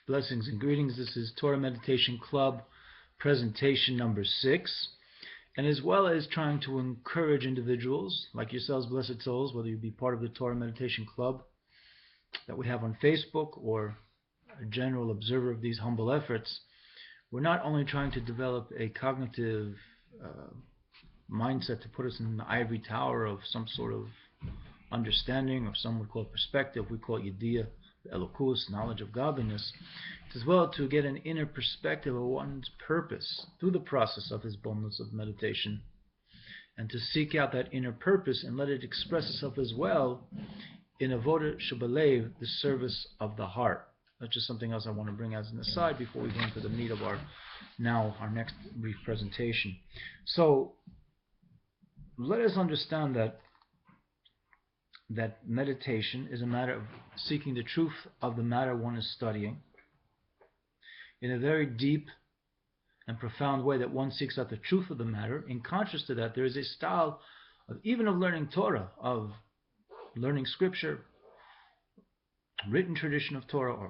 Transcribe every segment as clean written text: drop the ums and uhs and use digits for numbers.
Blessings and greetings. This is Torah Meditation Club presentation number 6. And as well as trying to encourage individuals like yourselves, blessed souls, whether you be part of the Torah Meditation Club that we have on Facebook or a general observer of these humble efforts, we're not only trying to develop a cognitive mindset to put us in the ivory tower of some sort of understanding, or some would call it perspective, we call it yediyah, elokus, knowledge of godliness, as well to get an inner perspective of one's purpose through the process of his bonus of meditation, and to seek out that inner purpose and let it express itself as well in avodah shebalev, the service of the heart. That's just something else I want to bring as an aside before we go into the meat of our next brief presentation. So let us understand that meditation is a matter of seeking the truth of the matter one is studying in a very deep and profound way, that one seeks out the truth of the matter. In contrast to that, there is a style of learning Torah, of learning scripture, written tradition of Torah, or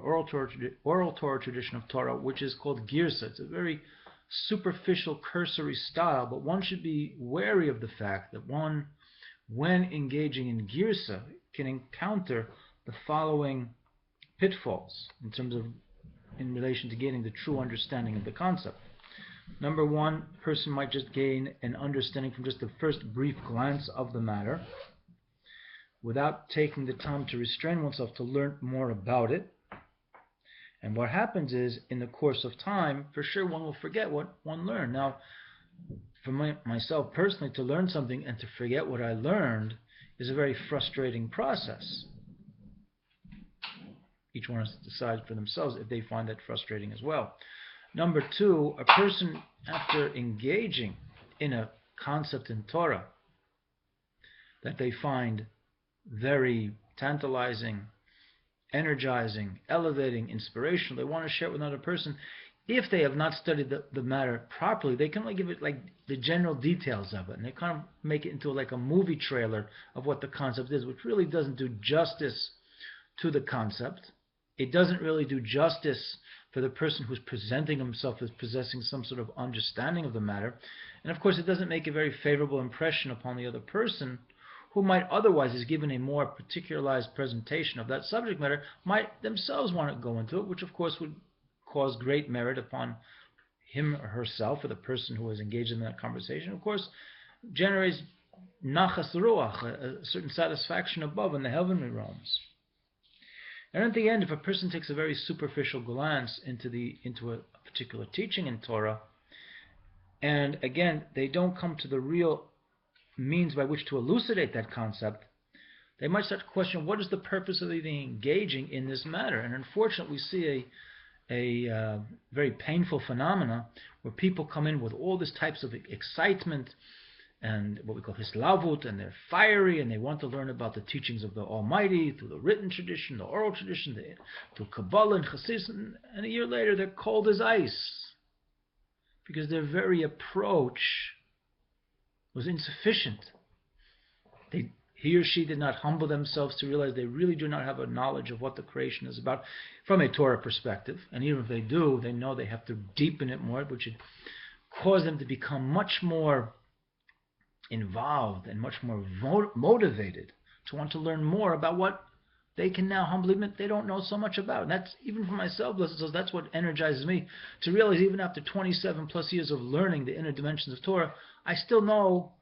oral Torah tradition of Torah, which is called girsa. It's a very superficial, cursory style, but one should be wary of the fact that one, when engaging in girsa, can encounter the following pitfalls in relation to gaining the true understanding of the concept. Number one, a person might just gain an understanding from just the first brief glance of the matter, without taking the time to restrain oneself to learn more about it. And what happens is, in the course of time, for sure one will forget what one learned. Now, for myself personally, to learn something and to forget what I learned is a very frustrating process. Each one has to decide for themselves if they find that frustrating as well. Number two, a person, after engaging in a concept in Torah that they find very tantalizing, energizing, elevating, inspirational, they want to share it with another person. If they have not studied the matter properly, they can only give it like the general details of it, and they kind of make it into like a movie trailer of what the concept is, which really doesn't do justice to the concept. It doesn't really do justice for the person who's presenting himself as possessing some sort of understanding of the matter. And of course, it doesn't make a very favorable impression upon the other person, who might otherwise, is given a more particularized presentation of that subject matter, might themselves want to go into it, which of course would cause great merit upon him or herself, or the person who is engaged in that conversation. Of course, generates nachas ruach, a certain satisfaction above in the heavenly realms. And at the end, if a person takes a very superficial glance into a particular teaching in Torah, and again, they don't come to the real means by which to elucidate that concept, they might start to question, what is the purpose of even engaging in this matter? And unfortunately, we see a very painful phenomena where people come in with all these types of excitement and what we call hislavut, and they're fiery, and they want to learn about the teachings of the Almighty through the written tradition, the oral tradition, through Kabbalah and Chassidus, and a year later they're cold as ice because their very approach was insufficient. He or she did not humble themselves to realize they really do not have a knowledge of what the creation is about from a Torah perspective. And even if they do, they know they have to deepen it more, which would cause them to become much more involved and much more motivated to want to learn more about what they can now humbly admit they don't know so much about. And that's, even for myself, that's what energizes me, to realize even after 27 plus years of learning the inner dimensions of Torah, I still know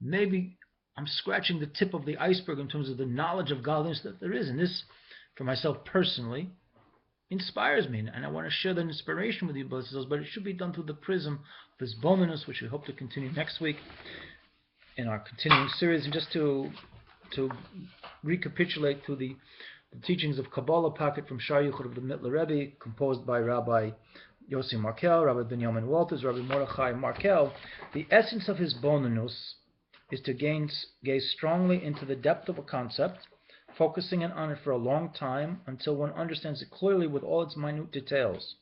maybe I'm scratching the tip of the iceberg in terms of the knowledge of godliness that there is. And this, for myself personally, inspires me. And I want to share that inspiration with you, but it should be done through the prism of this bonus, which we hope to continue next week in our continuing series. And just to recapitulate through the teachings of Kabbalah pocket from Shar Yuchad of the Mittler Rebbe, composed by Rabbi Yossi Markel, Rabbi Benjamin Walters, Rabbi Mordechai Markel, the essence of his bonus is to gaze strongly into the depth of a concept, focusing on it for a long time until one understands it clearly with all its minute details.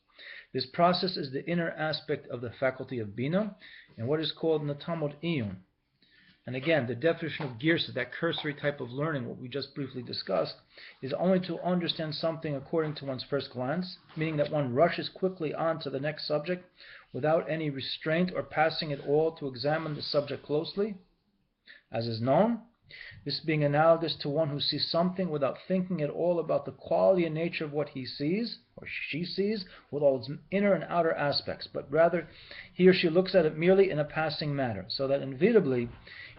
This process is the inner aspect of the faculty of Bina, and what is called in the Talmud Iyun. And again, the definition of girsa, that cursory type of learning, what we just briefly discussed, is only to understand something according to one's first glance, meaning that one rushes quickly on to the next subject without any restraint or passing it all to examine the subject closely, as is known. This being analogous to one who sees something without thinking at all about the quality and nature of what he sees, or she sees, with all its inner and outer aspects, but rather he or she looks at it merely in a passing manner, so that inevitably,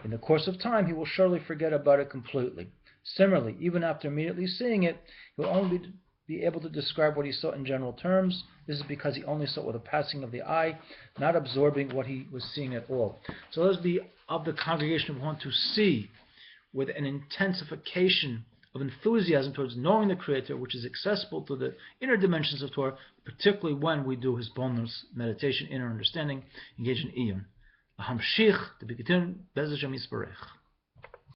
in the course of time, he will surely forget about it completely. Similarly, even after immediately seeing it, he will only be able to describe what he saw in general terms. This is because he only saw it with a passing of the eye, not absorbing what he was seeing at all. So let us be of the congregation who want to see with an intensification of enthusiasm towards knowing the Creator, which is accessible to the inner dimensions of Torah, particularly when we do his bonus meditation, inner understanding, engage in iyun. Ahamshich, to begin, Bez Hashem Yisbarech.